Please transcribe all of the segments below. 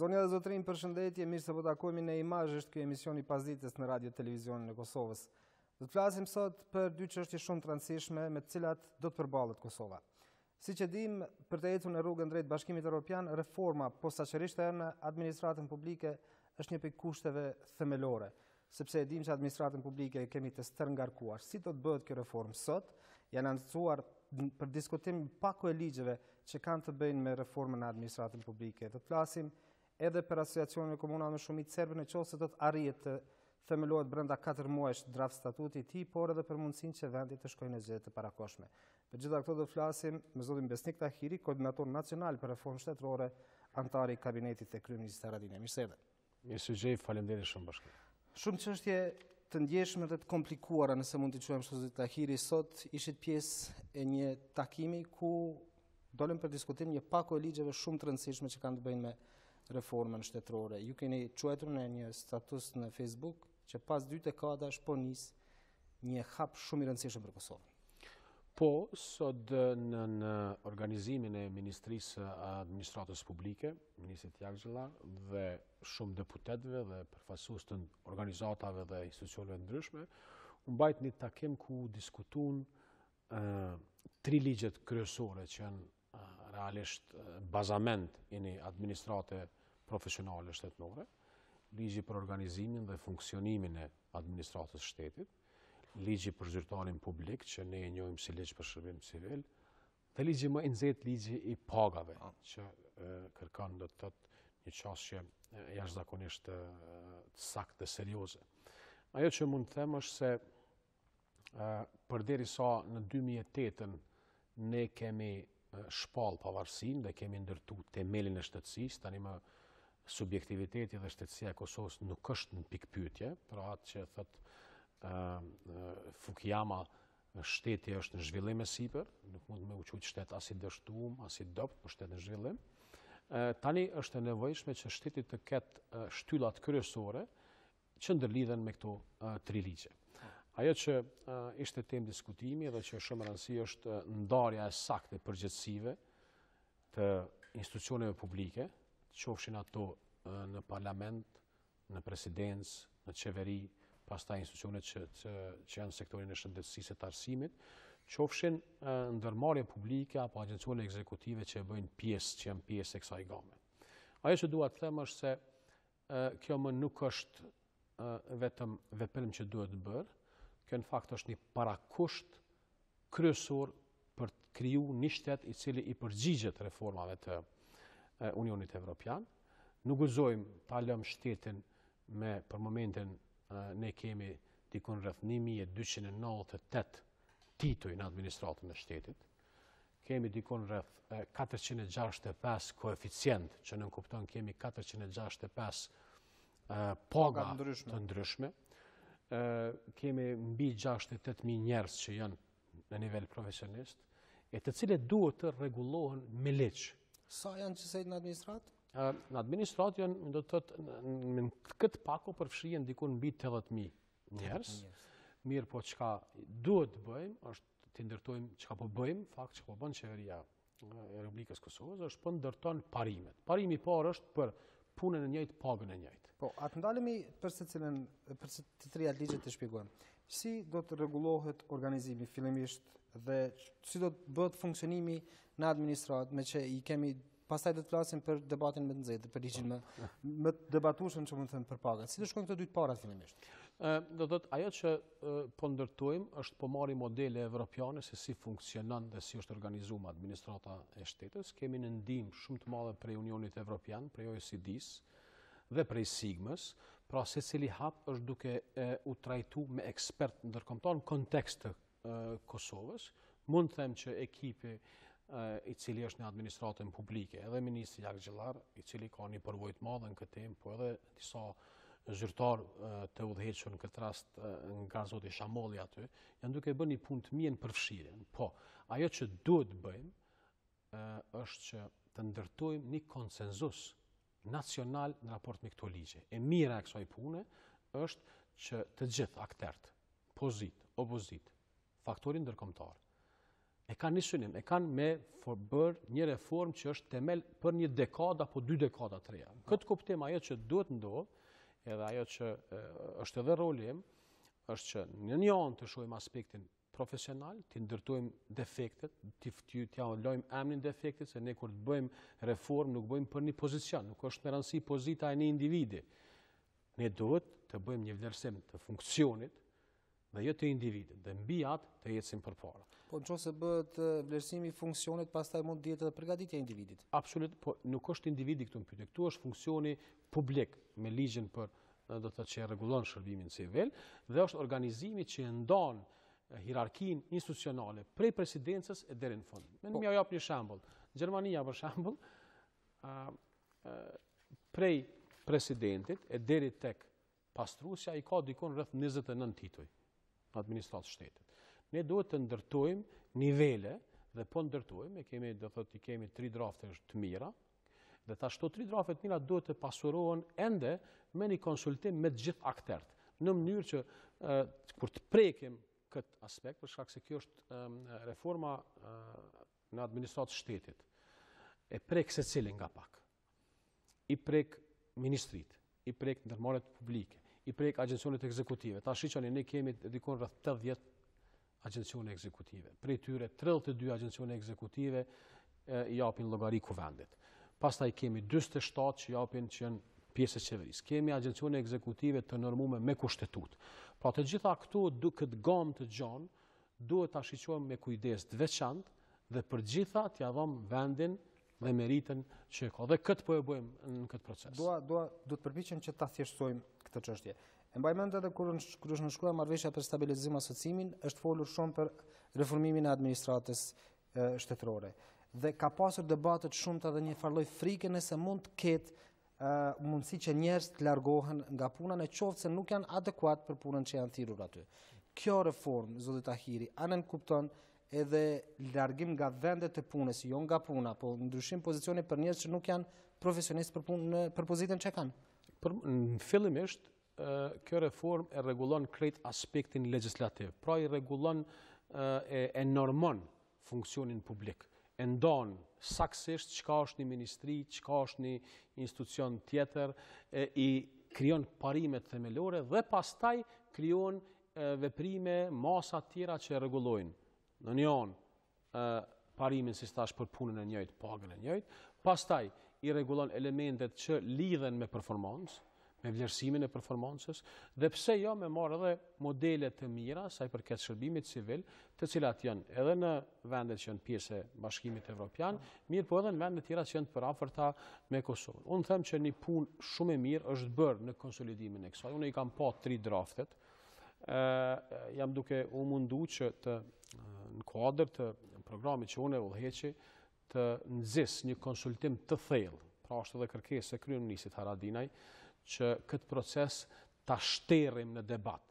Zonja dhe zotrin, përshëndetje, mirë se po takojmë në Imazhi, është ky emision i pasdites në Radio Televizionin e Kosovës. Do të flasim sot për dy çështje shumë të rëndësishme me të cilat do të përballet Kosova. Siç e dimë, për të ecur në rrugën drejt Bashkimit Evropian, reforma posaçërisht edhe në administratën publike është një prej kushteve themelore, sepse e dimë që administratën publike kemi të stërngarkuar. Si do të bëhet kjo reformë sot? Janë anësuar për diskutim pako e ligjeve që kanë të bëjnë me reformën në administratën publike. Do të flasim edhe për asociacionin e komunave me shumicë serbe në qoftë se do të arrihet të themelohet brenda 4 muajsh draft statuti i tij, por edhe për mundësinë që vendi të shkojë në zgjedhje të parakoshme. Për gjitha këto do të flasim me zotin Besnik Tahiri, koordinator nacional për reformë shtetërore, antar i kabinetit të kryeministit Haradinaj. Mirë se erdhe. Mirë se jeni, faleminderit shumë bashkë. Shumë çështje të ndjeshme dhe të komplikuara, nëse mund t'i quajmë kështu, zotit Tahiri, sot ishit pjesë e një takimi ku dolëm për diskutim një pako e ligjeve shumë të rëndësishme që kanë të bëjnë me reformën shtetërore. Ju keni quajtur në një status në Facebook që pas 2 dekadash po nis një hap shumë i rëndësishëm për Kosovën. Po, sot në organizimin e Ministrisë Administratës Publike, Ministrit Jakxhellar dhe shumë deputetëve dhe përfaqësues të organizatave dhe institucioneve ndryshme, u mbajt një takim ku diskutuan 3 ligjet kryesore që janë realisht bazament i një administrate profesionale shtetërore, ligji për organizimin dhe funksionimin e administratës shtetit, ligji për zyrtarin publik, që ne e njohim si ligj për shërbim civil, dhe ligji më i nxehtë, ligji i pagave, që kërkon do të thotë një çështje jashtëzakonisht të saktë dhe serioze. Ajo që mund të them është se përderisa në 2008 ne kemi shpall pavarësinë dhe kemi ndërtu themelin e shtetësisë, tani më subjektiviteti dhe shtetësia e Kosovës nuk është në pikpyetje, për atë që thot Fukuyama, shteti është në zhvillim e sipër, nuk mund me u quajtur shtet as i dështuar, as i dopt, por shtet në zhvillim. Tani është e nevojshme që shteti të ketë shtyllat kryesore që ndërlidhen me këto 3 ligje. Ajo që ishte temë diskutimi dhe që shumë rëndësi është ndarja e saktë e përgjegjësive të institucioneve publike, qofshin ato në parlament, në presidencë, në qeveri, pastaj institucionet që janë sektorin e shëndetësisë të arsimit, qofshin ndërmarrje publike apo agjencione ekzekutive që bëjnë pjesë, që janë pjesë e kësaj game. Ajo që dua të them është se kjo më nuk është vetëm veprim që duhet të bërë, kjo në fakt është një parakusht kryesor për të krijuar një shtet i cili i përgjigjet reformave të Unionit Evropian. Nuk gëzojmë ta lëmë shtetin për momentin ne kemi dikun rreth 1298 tituj në administratën e shtetit. Kemi dikun rreth 465 koeficient, që nënkupton kemi 465 paga të ndryshme. Kemi mbi 68.000 njerëz që janë në nivel profesionist, e të cilët duhet të rregullohen me ligj. Sa janë që sejtë në administratë? Në administratë janë, do të thotë, në këtë pako përfshihen dikun mbi 80.000 njerëz. Mirë, po çka duhet të bëjmë, është të ndërtojmë çka po bëjmë, fakt çka po bën qeveria e Republikës Kosovës, është po ndërton parimet. Parimi i parë është për punën e njëjtë, pagën e njëjtë. Po, atë ndalemi për të 3 ligjet të shpjegojmë. Si do të rregullohet organizimi fillimisht dhe si do të bëhet funksionimi në administratë, me që i kemi, pastaj do të flasim për debatin më të nxehtë, për ligjin më të debatueshëm, që mund të them, për pagat. Si do shkojnë këto 2 të parat fillimisht? Do thotë ajo që po ndërtojmë është po marrim modele evropiane se si funksionon dhe si është organizuar administrata e shtetit. Kemi në ndihmë shumë të madhe prej Unionit Evropian, prej OECD-s dhe prej Sigmës, pra secili hap është duke u trajtuar me ekspert ndërkombëtar në kontekst të Kosovës. Mund të them që ekipi i cili është në administratën publike, edhe ministri Jakxhellar, i cili ka një përvojë të madhe në këtë temë, po edhe disa zyrtar të udhëhequr në këtë rast nga zoti Shamolli aty, janë duke bërë një punë të mirë në përfshirjen. Po, ajo që duhet të bëjmë është që të ndërtojmë një konsenzus nacional në raport me këto ligje. E mira e kësaj pune është që të gjithë aktorët, pozit, opozit, faktorin ndërkombëtar, e kanë një synim, e kanë me bërë një reformë që është temel për një dekada apo 2 dekada të reja. Këtë kuptim ajo që duhet ndodhë, edhe ajo që është edhe rolim, është që në një anë të shohim aspektin profesional, të ndërtojmë defektet, t'ja lojmë emnin defektet, se ne kur të bëjmë reformë nuk bëjmë për një pozicion, nuk është me rëndësi pozita e një individi. Ne duhet të bëjmë një vlerësim të funksionit dhe jo të individit, dhe mbi atë të ecim përpara. Po nëse bëhet vlerësimi i funksionit, pastaj mund të jetë edhe përgatitja e individit. Absolut, po nuk është individi këtu në pyetje. Këtu është funksioni publik me ligjin për do të thotë që rregullon shërbimin civil dhe është organizimi që e ndon hierarkinë institucionale prej presidencës e deri në fund. Më ja jap një shembull. Gjermania për shembull, prej presidentit e deri tek pastruesja i ka dikon rreth 29 tituj në administratë shtetit. Ne duhet të ndërtojmë nivele dhe po ndërtojmë, do thotë kemi 3 drafte të mira, dhe tash këto 3 drafte të mira duhet të pasurohen ende me një konsultim me të gjithë aktert, në mënyrë që kur të prekim këtë aspekt, për shkak se kjo është reforma në administratë shtetit, e prek secilin nga pak. I prek ministrit, i prek ndërmarrjet publike, i prek agjencionet ekzekutive. Ta shiqoni, ne kemi dikon rreth 80 agjencione ekzekutive. Prej tyre 32 agjencione ekzekutive i japin llogari kuvendit. Pastaj kemi 47 që japin që janë pjesë e qeverisë. Kemi agjencione ekzekutive të normuar me kushtetut. Pra të gjitha këto këtë gamë të gjanë duhet ta shiqojmë me kujdes të veçantë dhe për gjitha t'ia dhëmë vendin dhe meritën që ka. Dhe këtë po e bëjmë në këtë proces. Do të përpiqem që ta thjeshtojmë këtë çështje. E mbaj mend edhe kur është nënshkruar marrëveshja për stabilizim asociimin, është folur shumë për reformimin e administratës shtetërore. Dhe ka pasur debate të shumta dhe një farlloj frike nëse mund të ketë mundësi që njerëz të largohen nga puna në qoftë se nuk janë adekuat për punën që janë thirrur aty. Kjo reformë, zoti Tahiri, anën kupton edhe largim nga vendet e punës, jo nga puna, po ndryshim pozicioni për njerëz që nuk janë profesionistë për pozitën që kanë. Fillimisht kjo reformë e rregullon krejt aspektin legjislativ. Pra i rregullon e normon funksionin publik. E ndon saksisht çka është një ministri, çka është një institucion tjetër, i krijon parimet themelore dhe pastaj krijon veprime, masa të tjera që e rregullojnë. Në një anë parimin si thash për punën e njëjtë, pagën e njëjtë, pastaj i rregullon elementet që lidhen me performancë, me vlerësimin e performancës, dhe pse jo me marrë edhe modele të mira sa i përket shërbimit civil, të cilat janë edhe në vendet që janë pjesë e Bashkimit Evropian, mirë po edhe në vendet tjera që janë të përafërta me Kosovën. Unë them që një punë shumë e mirë është bërë në konsolidimin e kësaj. Unë i kam pa 3 draftet. Jam duke u mundu që në kuadër të programit që unë e udhëheqi të nxis një konsultim të thellë. Pra është edhe kërkesë e kryeministit Haradinaj që këtë proces ta shtjerrim në debat.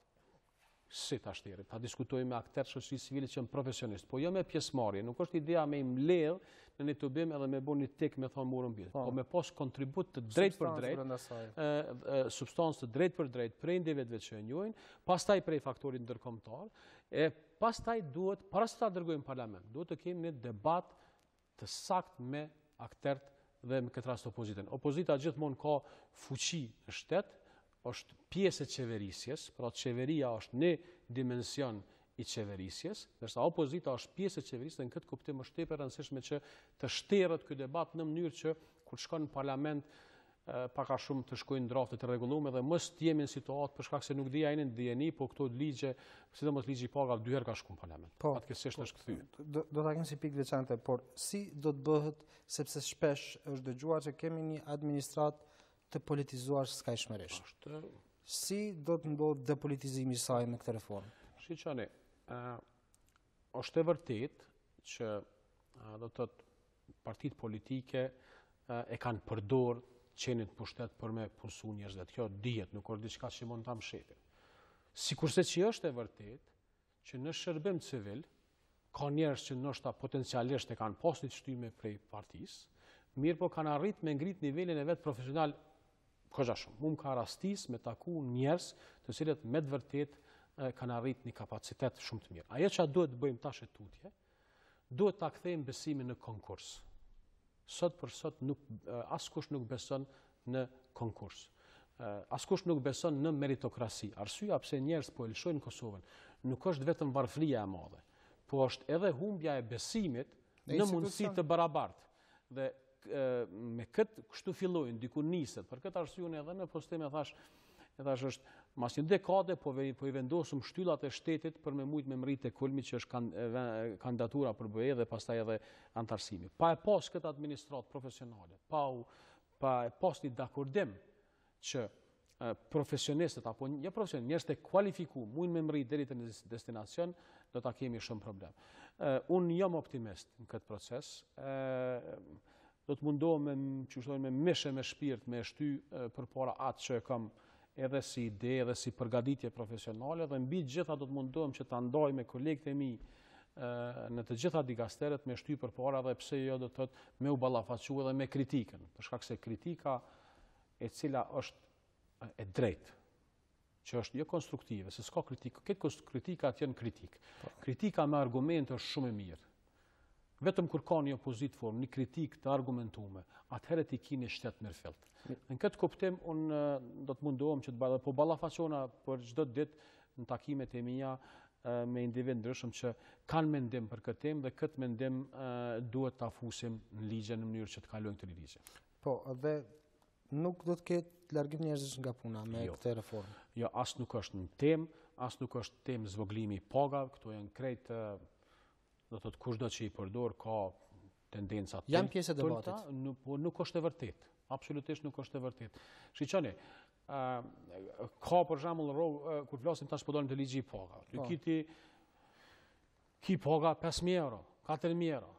Si ta shtjerrim? Ta diskutojmë me aktorë shoqërisë civile që janë profesionistë, po jo me pjesëmarrje. Nuk është ideja me i mbledh në një tubim edhe me bëni tek me thonë morën mbi. Po me pas kontribut të drejt për drejt, substancë të drejt për drejt prej individëve që e njohin, pastaj prej faktorit ndërkombëtar, e pastaj duhet para se ta dërgojmë në parlament, duhet të kemi një debat të saktë me aktorët dhe në këtë rast opozitën. Opozita gjithmonë ka fuqi në shtet, është pjesë e qeverisjes, pra qeveria është një dimension i qeverisjes, ndërsa opozita është pjesë e qeverisjes dhe në këtë kuptim është tepër e rëndësishme që të shtjerrët ky debat në mënyrë që kur shkon në parlament pak a shumë të shkojnë drafte të rregulluara dhe mos të jemi në situatë për shkak se nuk di ajnë ndjeni, po këto ligje, sidomos ligji i paga 2 herë ka shkuar në parlament. Fatkeqësisht është kthyer. Do ta kemi si pikë veçante, por si do të bëhet sepse shpesh është dëgjuar që kemi një administratë të politizuar skajshmërisht. Si do të ndodhë depolitizimi i saj në këtë reformë? Shiqoni, është e vërtetë që do të thotë partitë politike e kanë përdorur qenit pushtet për me punësu njerëzve. Kjo dihet, nuk është diçka që mund ta mshetim. Sikurse që është e vërtetë që në shërbim civil ka njerëz që ndoshta potencialisht e kanë pas një shtyme prej partisë, mirë po kanë arrit me ngrit nivelin e vet profesional koja shumë. Mund ka rastis me taku njerëz të cilët me të vërtetë kanë arrit një kapacitet shumë të mirë. Ajo që duhet të bëjmë tash e tutje, duhet ta kthejmë besimin në konkurs. Sot për sot askush nuk beson në konkurs. Askush nuk beson në meritokrasi. Arsyeja pse njerëz po e lëshojnë Kosovën nuk është vetëm varfëria e madhe, po është edhe humbja e besimit në mundësi të barabartë. Dhe me këtë kështu fillojnë, diku niset. Për këtë arsye edhe në postim e thash është mas një dekade po i vendosëm shtyllat e shtetit për me mujt me mrit e kulmi që është kandidatura për BE dhe pastaj edhe antarësimi. Pa e pas këtë administratë profesionale, pa e pas një dakordim që profesionistët apo një profesion, njerëz të kualifikuar mujnë me mrit deri në destinacion, do ta kemi shumë problem. Unë jam optimist në këtë proces. Do të mundohem me mishe me shpirt me shty përpara atë që kam edhe si ide, edhe si përgatitje profesionale, dhe mbi gjitha do të mundohem që ta ndaj me kolegët e mi në të gjitha dikasteret me shty përpara dhe pse jo do të thotë me u ballafaque edhe me kritikën, për shkak se kritika e cila është e drejtë, që është jo konstruktive, se s'ka kritikë, këtë kritikat janë kritikë. Kritika me argumente është shumë e mirë. Vetëm kur ka një opozit formë, një kritikë të argumentume, atëherë ti kini shtet mirëfillt. Në këtë kuptim, unë do të mundohem që të po ballafaqona për çdo ditë në takimet e mia me individ ndryshëm që kanë mendim për këtë temë dhe këtë mendim duhet ta fusim në ligje në mënyrë që të kalojnë këtë ligje. Po, dhe nuk do të ketë largim njerëzish nga puna me këtë reformë. Jo, as nuk është në temë, as nuk është temë zvoglimi i pagave, këto janë krejt do të thotë kushdo që i përdor ka tendenca të janë pjesë e debatit. Po nuk është e vërtetë. Absolutisht nuk është e vërtetë. Shiqoni, ka për shembull kur flasim tash po dalim te ligji i pagave. Ki paga 5.000 euro, 4.000 euro.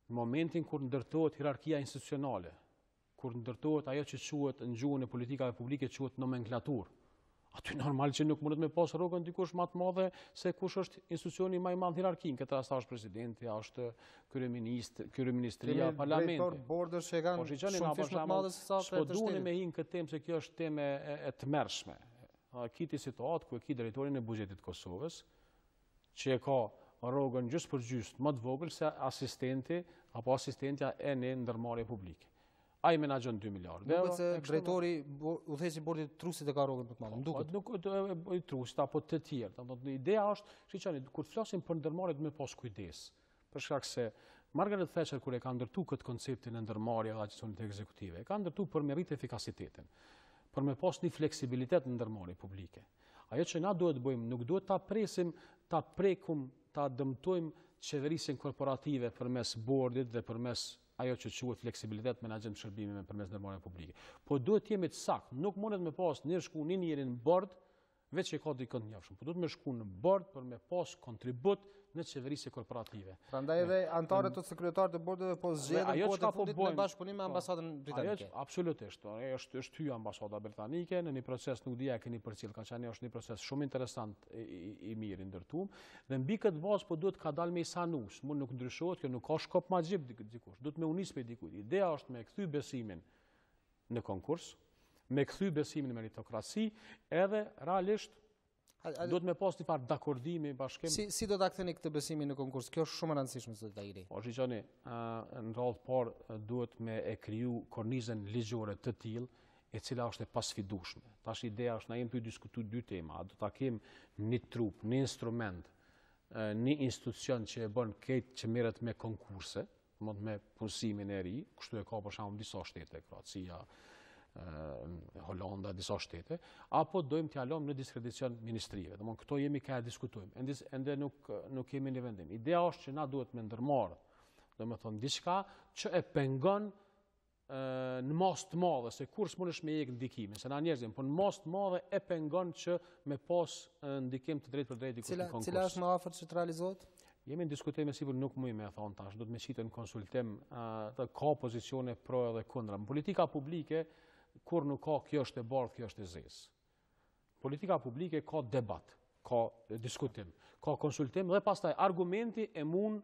Në momentin kur ndërtohet hierarkia institucionale, kur ndërtohet ajo që quhet në gjuhën e politikave publike quhet nomenklaturë, aty normal që nuk mundet me pas rrogën dikush më të madhe se kush është institucioni më i madh hierarkinë. Këtë rast është presidenti, është kryeministria, parlamenti. Bordësh që kanë shumë fish më të madhe se sa të duhen me hin këtë temë se kjo është temë e tmerrshme. Kiti situatë ku e ki drejtorin e buxhetit të Kosovës, që e ka rrogën gjysmë për gjysmë më të vogël se asistenti apo asistentja e një ndërmarrje publike. Ai menaxhon 2 miliardë euro. Duket se drejtori udhëheqësi i bordit trusit e ka rrogën më të madhe. Duket. Nuk i trusit apo të tjerë. Domethënë ideja është, shiqani, kur flasim për ndërmarrje do me pas kujdes. Për shkak se Margaret Thatcher kur e ka ndërtuar këtë konceptin e ndërmarrjes dhe agjencionit ekzekutive, e ka ndërtuar për me rrit efikasitetin, për me pas një fleksibilitet në ndërmarrje publike. Ajo që na duhet të bëjmë, nuk duhet ta presim, ta prekum, ta dëmtojmë qeverisjen korporative përmes bordit dhe përmes ajo që quhet fleksibilitet menaxhim shërbimi përmes ndërmarrjeve publike. Po duhet jemi të saktë, nuk mundet me pas një shku një njeri në bord veç që ka dikon të njofshëm, po duhet me shku në bord për me pas kontribut në qeverisje korporative. Prandaj edhe anëtarët ose kryetarët e bordeve po zgjedhin kohët e fundit me bashkëpunim me ambasadën britanike. Absolutisht, është hyrë ambasada britanike në një proces, nuk dia keni përcjell, ka qenë është një proces shumë interesant i mirë i ndërtuar dhe mbi këtë bazë po duhet ka dalë me sanus, mund nuk ndryshohet, kjo nuk ka shkop magjik dikush, duhet me unis me dikujt. Ideja është me kthy besimin në konkurs, me kthy besimin në meritokraci, edhe realisht duhet me pas një farë dakordimi bashkim. Si do ta ktheni këtë besimin në konkurs? Kjo është shumë e rëndësishme zot Tahiri. Po shiqoni, në radhë parë duhet me e kriju kornizën ligjore të tillë e cila është e pasfidueshme. Tash ideja është na jemi për diskutuar dy tema, do ta kem një trup, një instrument, një institucion që e bën këtë që merret me konkurse, me punësimin e ri, kështu e ka për shembull disa shtete, Kroacia, Holanda, disa shtete, apo dojmë t'ja lëmë në diskredicion ministrive. Domthonë këto jemi ka e diskutojmë. Ende nuk kemi një vendim. Ideja është që na duhet me ndërmarrë, domethënë diçka që e pengon në mas të madhe, se kur s'mundesh me jek ndikimin, se na njerëzim, po në mas të madhe e pengon që me pas ndikim të drejtë për drejtë dikush në konkurs. Cila është më afër që të realizohet? Jemi në diskutim me sipër nuk mujmë e thonë tash, do të me qitë në konsultim, ka pozicione pro edhe kundra. Në politika publike kur nuk ka kjo është e bardhë, kjo është e zezë. Politika publike ka debat, ka diskutim, ka konsultim dhe pastaj argumenti e mund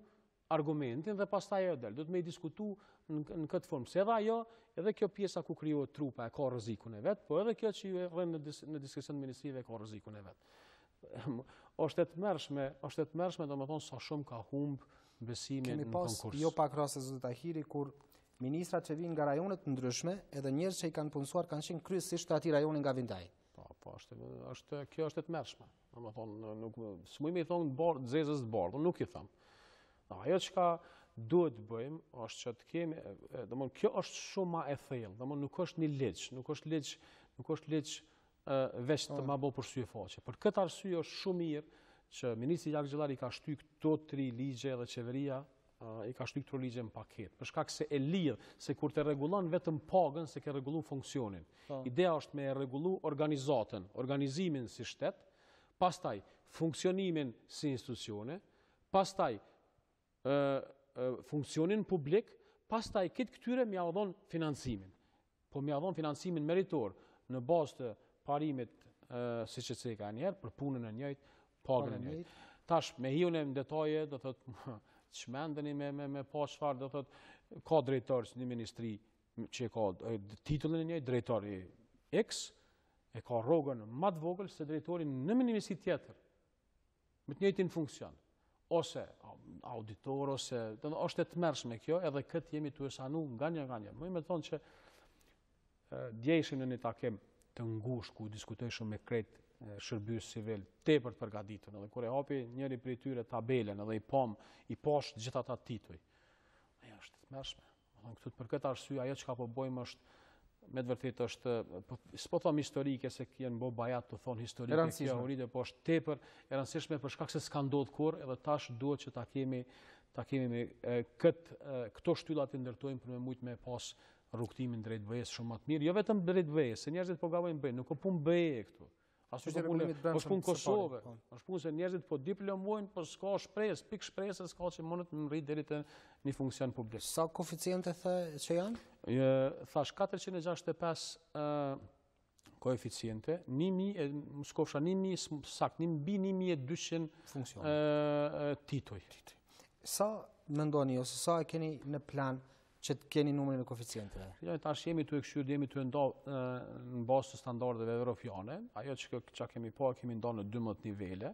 argumentin dhe pastaj ajo del. Do të me i diskutu në këtë formë. Se edhe ajo, edhe kjo pjesa ku krijohet trupa e ka rrezikun e vet, po edhe kjo që ju vjen në diskrecion ministrive ka rrezikun e vet. Është e tmerrshme, domethënë sa shumë ka humb besimin në konkurs. Kemi pas jo pak raste zotë Tahiri kur ministrat që vinë nga rajonet të ndryshme edhe njerëz që i kanë punësuar kanë qenë kryesisht aty rajoni nga Vindaj. Po, kjo është e tmerrshme. Domethënë nuk smuj me thonë bardh zezës të bardhë, nuk i them. Ajo çka duhet të bëjmë është që të kemi, domethënë kjo është shumë më e thellë, domethënë nuk është një ligj, nuk është ligj veç të ma bëu për sy e faqe. Për këtë arsye është shumë mirë që ministri Jakxhillari ka shtyr këto 3 ligje dhe qeveria i ka shtyr këto ligje në paketë. Për shkak se e lidh, se kur të rregullon vetëm pagën, se ke rregullu funksionin. Ideja është me rregullu organizatën, organizimin si shtet, pastaj funksionimin si institucione, pastaj funksionin publik, pastaj këtë këtyre mja u dhon financimin. Po mja u dhon financimin meritor në bazë të parimit, siç e theka njerë, për punën e njëjtë, pagën e njëjtë. Tash me hiun e në detaje, do thotë çmendeni me pa çfarë, do thotë ka drejtor në ministri që ka titullin e njëjtë, drejtori X, e ka rrogën më të vogël se drejtori në një ministri tjetër, me të njëjtin funksion. Ose auditor, ose është e tmerrshme kjo, edhe këtë jemi të sanu nga një. Më me thonë që djeshim në një takim të ngushtë ku diskutojshëm me krejt shërbyrës civil tepër të përgatitur, edhe kur e hapi njëri prej tyre tabelen edhe i pash gjithë ata tituj. Ajo është e tmerrshme. Këtu për këtë arsye ajo çka po bëjmë është me të vërtetë është s'po them historike se janë bë bajat të thon historike kjo urite, po është tepër e rëndësishme për shkak se s'ka ndodhur kurrë, edhe tash duhet që ta kemi me këto shtylla të ndërtojmë për me mujt me pas rrugtimin drejt BE-s shumë më të mirë, jo vetëm drejt BE-s, se njerëzit po gabojnë BE, nuk ka punë BE këtu. Ashtu është punë Kosovë, është punë se njerëzit po diplomojnë, po s'ka shpresë, pikë shpresë s'ka që mundet të rrit deri te një funksion publik. Sa koeficiente the që janë? Thash 465 koeficiente, 1000 m'skofsha 1000 sakt, mbi 1200 tituj. Sa mendoni ose sa e keni në plan që të keni numrin e koeficienteve? Jo, tash jemi tu e këshyr, jemi tu e ndo në bazë të standardeve evropiane. Ajo që kemi pa, kemi ndo në 12 nivele.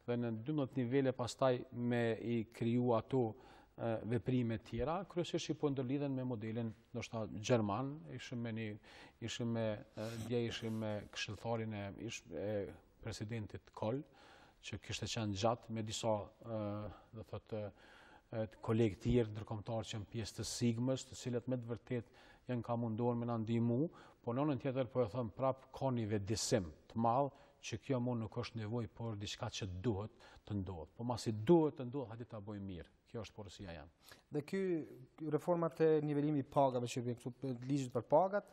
Dhe në 12 nivele pastaj me i kriju ato veprime tjera, kryesisht i po ndërlidhen me modelin ndoshta gjerman, ishim me këshilltarin e presidentit Kohl, që kishte qenë gjatë me disa, do thotë, kolegë tjerë ndërkombëtar që janë pjesë të Sigmës, të cilët me të vërtet janë ka munduar me na ndihmu, po në anën tjetër po e them prap ka një vetëdijsim të madh që kjo mund nuk është nevojë por diçka që duhet të ndodhë. Po masi duhet të ndodhë, hajde ta bëjmë mirë. Kjo është porosia jam. Dhe ky reforma të nivelimi pagave që vjen këtu ligjit për pagat,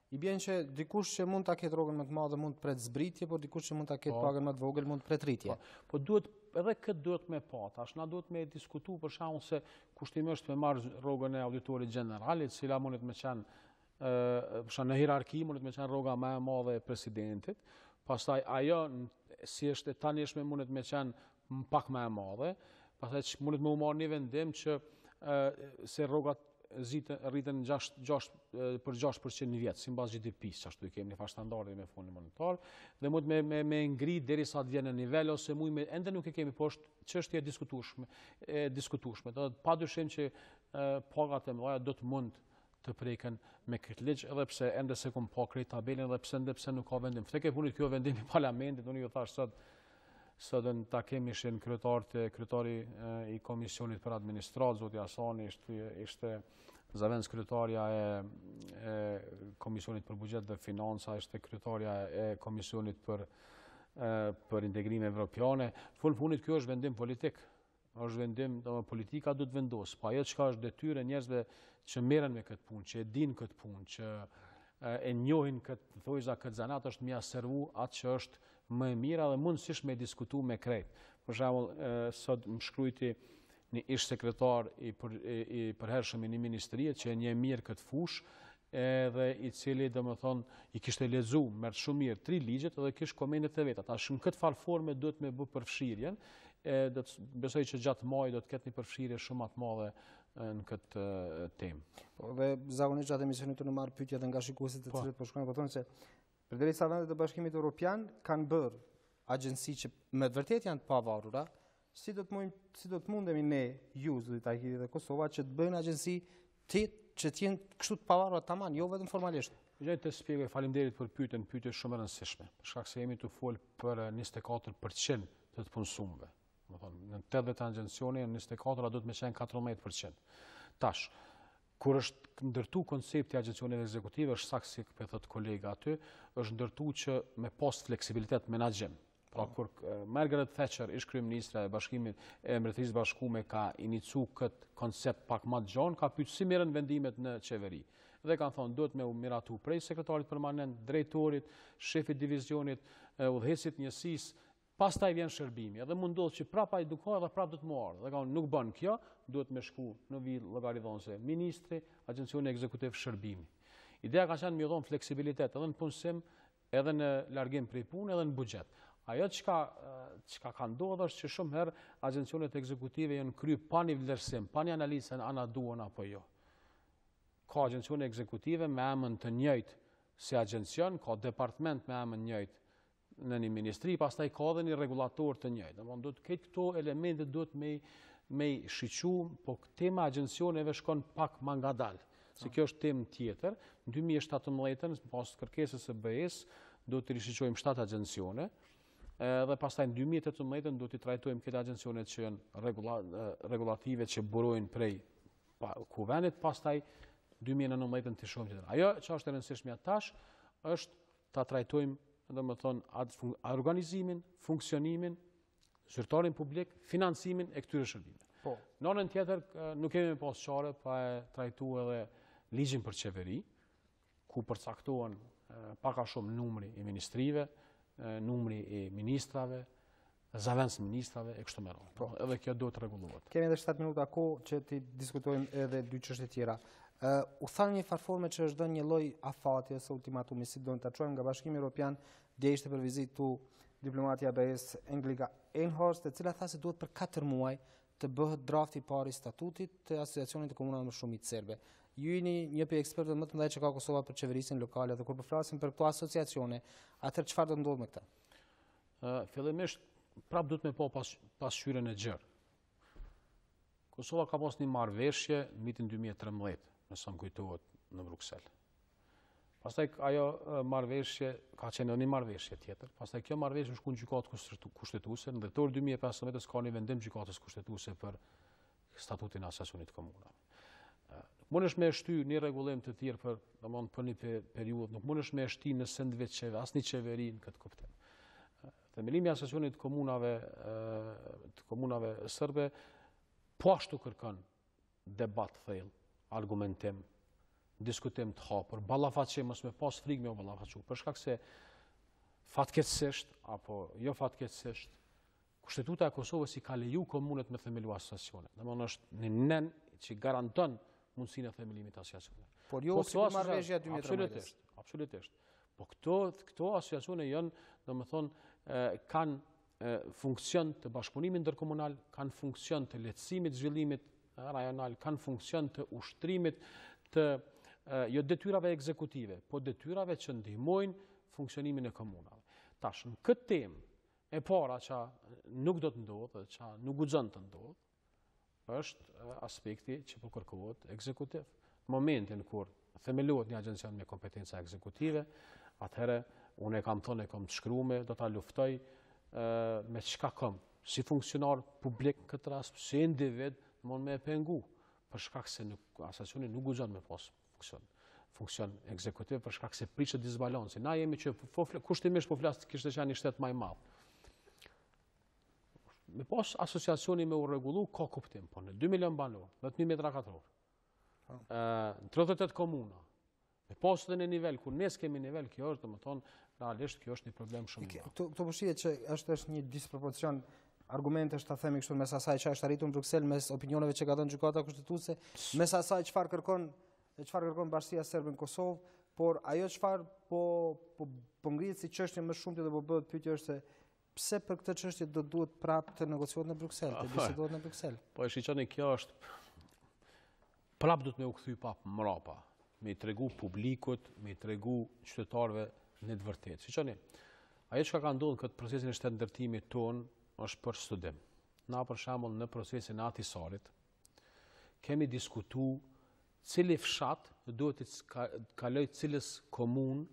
i bjen që dikush që mund ta ketë rrogën më të madhe mund të pret zbritje, por dikush që mund ta ketë pagën më të vogël mund të pret rritje. Po duhet edhe këtë duhet me pa. Tash na duhet me diskutu për shkakun se kushtimisht me marr rrogën e auditorit general, e cila mundet me qenë në hierarki mundet me qenë rroga më e madhe e presidentit. Pastaj ajo si është tanishme mundet me qenë pak më e madhe. Pastaj mundet me u marrë një vendim që se rrogat rritën për 6% në vjetë, si mbas GDP-s, që ashtu i kemi një farë standarde me fondin monetar, dhe mund me ngri deri sa të vjen në nivel, ose ende nuk e kemi, po është çështje diskutueshme. Pa dyshim që pagat e mëdha do të mund të preken me këtë ligj, edhe pse ende se kum pa krejt tabelën, edhe pse nuk ka vendim. Tek e punit kjo vendim i parlamentit, unë ju thash sot në takim ishin kryetari i Komisionit për Administratë, zoti Asani, ishte zavendës kryetarja e Komisionit për Buxhet dhe Financa, ishte kryetarja e Komisionit për Integrim Evropiane. Fund fundit kjo është vendim politik. Është vendim, politika du të vendosë. Po ajo çka është detyrë e njerëzve që merren me këtë punë, që e dinë këtë punë, që e njohin këtë zanat, është mja servu atë që është më e mira dhe mundësisht me diskutu me krejt. Për shembull, sot më shkrujti një ish sekretar i përhershëm i një ministrie që e një mirë këtë fush, edhe i cili i kishte lexu merr shumë mirë 3 ligjet edhe kishte komentet e veta. Tash në këtë farë forme duhet me bë përfshirjen, besoj që gjatë muajit do të ketë një përfshirje shumë më të madhe në këtë temë. Dhe zakonisht gjatë emisionit të në marrë pyetje edhe nga shikuesit të cilët po shkruajnë, po thonë se përderisa vendet e Bashkimit Evropian kanë bërë agjenci që me të vërtet janë të pavarura, si do të mundemi ne, ju, zëdit Arkivi dhe Kosova, që të bëjnë agjensi që t'jenë kështu të pavarura tamam, jo vetëm formalisht. Gjej të shpjegoj, faleminderit për pyetje shumë e rëndësishme. Për shkak se jemi të folë për 24% të të punësumëve. Në 80 agjencione, 24 do të me qenë 14%. Tash, kur është ndërtu koncepti agjencioneve ekzekutive, është saktë si për thot kolega aty, është ndërtu që me pas fleksibilitet menaxhim. Pra kur Margaret Thatcher ish kryeministra e Bashkimit e Mbretërisë Bashkuar ka inicu këtë koncept pak më të gjatë, ka pyetur si merren vendimet në qeveri. Dhe kanë thonë duhet me u miratu prej sekretarit permanent, drejtorit, shefit divizionit, udhëheqësit njësisë, pastaj vjen shërbimi. Edhe mund ndodh që prapa i dukohet dhe prapë do të marrë. Dhe kanë nuk bën kjo, duhet me shku në vit llogaridhonse ministri, agjencioni ekzekutiv shërbimi. Ideja ka qenë më dhon fleksibilitet edhe në punësim, edhe në largim prej punë, edhe në buxhet. Ajo çka ka ndodhur është që shumë herë agjencionet ekzekutive janë kry pa një vlerësim, pa një analizë se ana duan apo jo. Ka agjencione ekzekutive me emën të njëjtë si agjencion, ka departament me emën njëjtë në një ministri, pastaj ka edhe një regulator të njëjtë. Domthonë duhet këtë këto elemente duhet me shiqu, po tema agjencioneve shkon pak më ngadalë. Se kjo është temë tjetër. Në 2017, pas kërkesës së BE-s, do të rishiqojmë 7 agjencione. Dhe pastaj në 2018 do t'i trajtojmë këtë agjencionet që janë regulative që burojnë prej kuvenit, pastaj 2019 të shohim tjetër. Ajo që është e rëndësishme tash është ta trajtojmë, domethënë, organizimin, funksionimin, zyrtarin publik, financimin e këtyre shërbimeve. Në anën tjetër nuk kemi pas çare pa e trajtuar edhe ligjin për qeveri, ku përcaktohen pak a shumë numri i ministrive, numri i ministrave, zavendës ministrave e kështu me radhë. Edhe kjo do të rregullohet. Kemi edhe 7 minuta kohë që ti diskutojmë edhe 2 çështje tjera. U thanë një farforme që është dhënë një lloj afati ose ultimatumi, si do ta çojmë, nga Bashkimi Evropian, dje ishte për vizitë tu diplomatja BE-s Angelika Einhorst, e cila tha se duhet për 4 muaj të bëhet drafti i parë i statutit të Asociacionit të Komunave më Shumicë Serbe. Ju jeni një prej ekspertëve më të mëdhenj që ka Kosova për qeverisjen lokale, dhe kur po flasim për këto asociacione, atëherë çfarë do ndodh me këtë? Fillimisht prapë duhet me pa pasqyrën e gjerë. Kosova ka pas një marrëveshje në vitin 2013, nëse më kujtohet, në Bruksel. Pastaj ajo marrëveshje ka qenë një marrëveshje tjetër. Pastaj kjo marrëveshje është në gjykatë kushtetuese, në dhjetor 2015 ka një vendim gjykatës kushtetuese për statutin e asociacionit të komunave. Nuk mundesh me shty një rregullim të tjerë për një periudhë, nuk mundesh me shty në sendve asnjë qeveri në këtë kuptim. Themelimi i asociacionit të komunave serbe po ashtu kërkon debat thellë, argumentim, diskutim të hapur, ballafaqe, mos me pas frikë me u ballafaqu, për shkak se fatkeqësisht apo jo fatkeqësisht Kushtetuta e Kosovës i ka leju komunet me themelu asociacione. Domthonë është një nen që garanton mundësinë e themelimit të asociacione. Por jo si marrëveshja 2013. Absolutisht. Po këto asociacione janë, domethënë, kanë funksion të bashkëpunimit ndërkomunal, kanë funksion të lehtësimit zhvillimit rajonal, kanë funksion të ushtrimit të jo detyrave ekzekutive, po detyrave që ndihmojnë funksionimin e komunave. Tash në këtë temë e para që nuk do të ndodhë, që nuk guxon të ndodhë, është aspekti që po kërkohet ekzekutiv. Në momentin kur themelohet një agjencion me kompetenca ekzekutive, atëherë unë e kam thonë, e kam të shkruar, do ta luftoj me çka kam, si funksionar publik këtë rast, si individ, mund me e pengu, për shkak se asociacioni nuk guxon me pas funksion ekzekutiv, për shkak se prishet disbalansi. Na jemi që kushtimisht po flas kishte qenë një shtet më i madh. Me pas asociacioni me u rregullu ka kuptim, po në 2 milion banor, 10.000 metra katror, në 38 komuna, me pas dhe në nivel, kur nes kemi nivel, kjo është, domethënë, realisht kjo është një problem shumë i madh. Këto pushitet që është një disproporcion argumentesh, ta themi kështu, mes asaj që është arritur në Bruksel, mes opinioneve që ka dhënë gjykata kushtetuese, mes asaj çfarë kërkon Bashkia Serbe në Kosovë, por ajo çfarë po ngrihet si çështje më shumë dhe po bëhet pyetje është se pse për këtë çështje do duhet prapë të negociohet në Bruksel, të bisedohet në Bruksel? Po e shiqoni, kjo është prapë do të me u kthy pap mrapa, me i tregu publikut, me i tregu qytetarëve në të vërtetë. Shiqoni, ajo që ka ndodhur këtë procesin e shtetëndërtimit ton është për studim. na për shembull në procesin e Atisarit, kemi diskutu cili fshat duhet të kaloj cilës komunë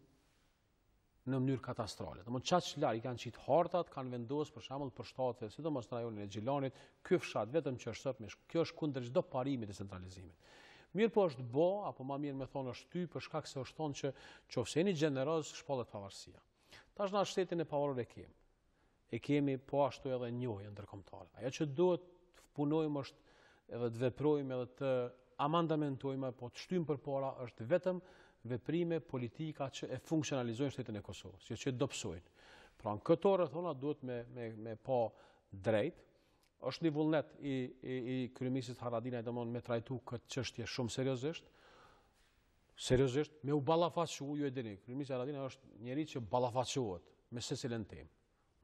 në mënyrë katastrale. Domthonë çaq larg kanë qit hartat, kanë vendosur për shembull për shtatë, sidomos në rajonin e Gjilanit, ky fshat vetëm që është sot, kjo është kundër çdo parimi decentralizimit. Mirë po është bo, apo ma mirë me thonë është ty, për shkak se është thonë që qofse jeni gjeneroz, shpallet pavarësia. Tash na shtetin e pavarur e kemi po ashtu edhe njohje ndërkombëtare. Ajo që duhet të punojmë është edhe të veprojmë edhe të amandamentojmë, po të shtyjmë përpara është vetëm veprime politika që e funksionalizojnë shtetin e Kosovës, jo që e dobësojnë. Pra në këto rrethona duhet me pa drejt. Është një vullnet i kryeministit Haradinaj domon me trajtu këtë çështje shumë seriozisht, me u ballafaqu, ju e dini, kryeministi Haradinaj është njeri që ballafaqohet me secilën temë.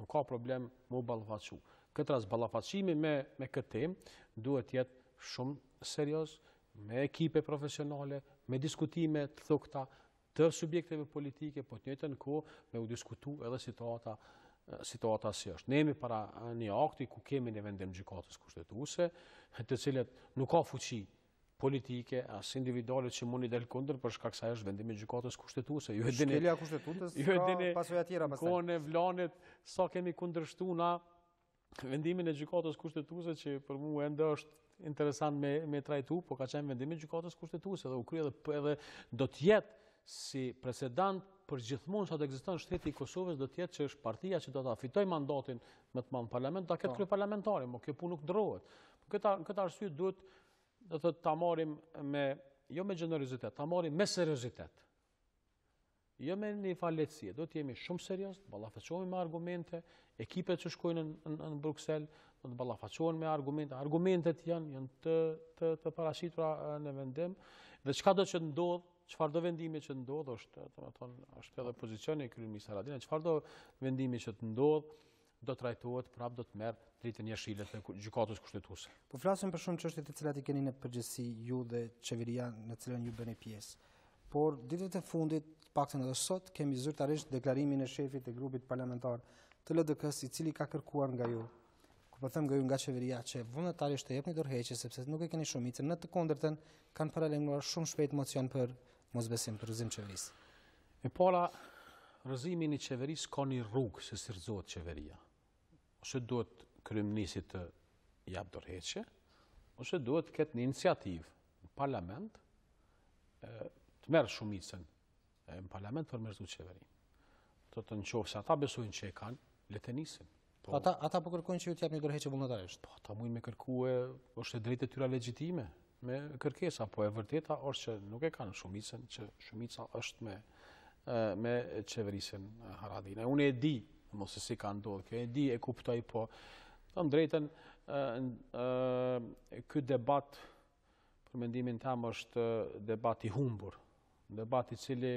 Nuk ka problem me u ballafaqu. Këtë rast ballafaqimi me këtë temë duhet jetë shumë serioz, me ekipe profesionale, me diskutime të thukta të subjekteve politike, po të njëjtën kohë me u diskutu edhe situata si është. Ne jemi para një akti ku kemi një vendim gjykatës kushtetuese, të cilët nuk ka fuqi politike, as individuale që mundi del kundër për shkak se është vendimi i gjykatës kushtetuese. Ju e dini. Shkelja kushtetutës ka pasoja tjera pastaj. Kohën e Vlanit sa kemi kundërshtuar na vendimin e gjykatës kushtetuese që për mua ende është interesant me trajtu, po ka qenë vendimi i gjykatës kushtetuese dhe u kry edhe do të jetë si precedent për gjithmonë sa do ekziston shteti i Kosovës, do të jetë që është partia që do ta fitojë mandatin më të madh në parlament, do ta ketë kryeparlamentari, por kjo punë nuk ndrohet. Këtë arsye duhet ta marrim jo me gjenerozitet, ta marrim me seriozitet. Jo me një falëtësie, do të jemi shumë serioz, ballafaqohemi me argumente, ekipet që shkojnë në Bruksel, do të ballafaqohen me argumente. Argumentet janë të paraqitura në vendim dhe çka do të ndodh, çfarë do vendimi që ndodh është, domethënë, është edhe pozicioni i kryeministit Haradinaj, çfarë do vendimi që të ndodh, do trajtohet, prapë do të merr dritën jashile të gjykatës kushtetuese. Po flasim për shumë çështje të cilat i keni në përgjithësi ju dhe qeveria në cilën ju bëni pjesë. Por ditët e fundit, paktën edhe sot, kemi zyrtarisht deklarimin e shefit të grupit parlamentar të LDK-s, i cili ka kërkuar nga ju, ku po them nga ju nga qeveria, që vullnetarisht të jepni dorëheqje sepse nuk e keni shumicën. Në të kundërtën kanë paralajmëruar shumë shpejt mocion për mosbesim, për rrëzim qeverisë. E para, rrëzimin i qeverisë ka një rrugë se si rrezohet qeveria. Ose duhet kryeministi të jap dorëheqje, ose duhet të ketë një iniciativë në parlament të merr shumicën në parlament për me rrezuar qeverinë. Do të nëse ata besojnë që e kanë, le të nisin. Ata po kërkojnë që ju të japni dorëheqje vullnetarisht. Po ata mundin me kërkue, është e drejtë e tyre legjitime me kërkesa, po e vërteta është që nuk e kanë shumicën, që shumica është me qeverisën Haradinaj. Unë e di, mos se si ka ndodhur, kjo e di, e kuptoj, po them drejtën, ky debat për mendimin tim është debat i humbur, debat i cili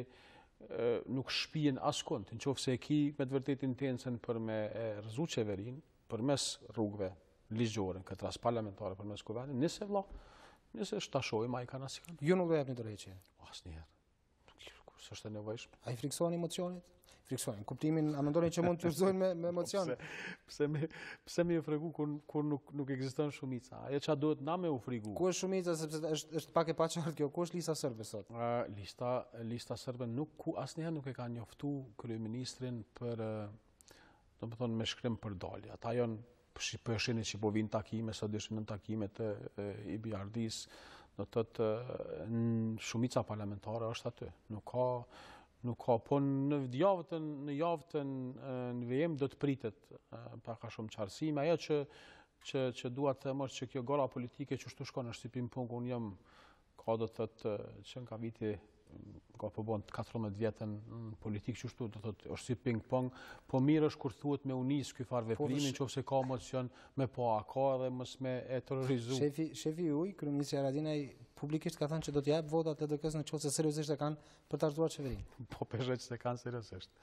nuk shpihen askund, nëse e ki me të vërtetë intencën për me rrezu qeverinë përmes rrugëve ligjore, këtë rast parlamentare përmes kuvendit, nëse është ta shohim ai kanë asnjë. Ju nuk do japni dorëheqje. Asnjëherë. S'është e nevojshme. Ai friksohen emocionet? Friksohen. Kuptimin, a mendoni që mund të ushtojnë me emocion? Pse më fregu kur nuk ekziston shumica? Ajo çfarë duhet na me u frigu? Ku është shumica, sepse është pak e paqartë kjo, ku është lista serbe sot? Lista serbe asnjëherë nuk e ka njoftuar kryeministrin për, domethënë, me shkrim për dalje. Ata janë përshini që po vinë takime, sa dyshin në takimet e IBRD-s, do të thotë shumica parlamentare është aty. Nuk ka, po në javën në VM do të pritet pak a shumë qartësime. Ajo që dua të them është që kjo gara politike që shtu shkon është si ping-pong, unë jam ka do të thotë që nga viti ka përbon 14 vjetën në politikë që shtu, do të thotë është si ping-pong, po mirë është kur thuhet me unis ky farë veprimin, nëse ka emocion me po ka edhe mos me e terrorizu. Shefi juaj, kryeministri Haradinaj, publikisht ka thënë që do të jap votat LDK-s nëse seriozisht e kanë për ta zgjuar qeverinë. Po peshë që se kanë seriozisht.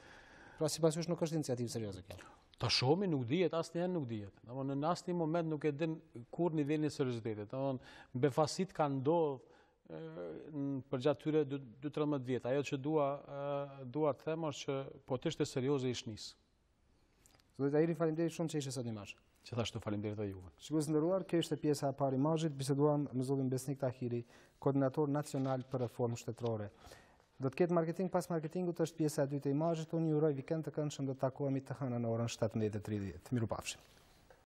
Pra sipas jush nuk është iniciativë serioze kjo. Ta shohim, nuk dihet, asnjëherë nuk dihet. Domthonë në asnjë moment nuk e din kur nivelin e seriozitetit. Domthonë befasit kanë ndodhur përgjatë tyre 2-13 vjet. Ajo që dua të them është që po të ishte serioze ish nis. Zoti Tahiri, faleminderit shumë që ishe sot në Imazh. Gjithashtu faleminderit edhe juve. Shikues të nderuar, kjo ishte pjesa e parë Imazhit. Biseduam me zotin Besnik Tahiri, koordinator nacional për reformë shtetërore. Do të ketë marketing pas marketingut, është pjesa e dytë e Imazhit. Unë ju uroj vikend të këndshëm, do të takohemi të hënën në orën 17:30. Mirupafshim.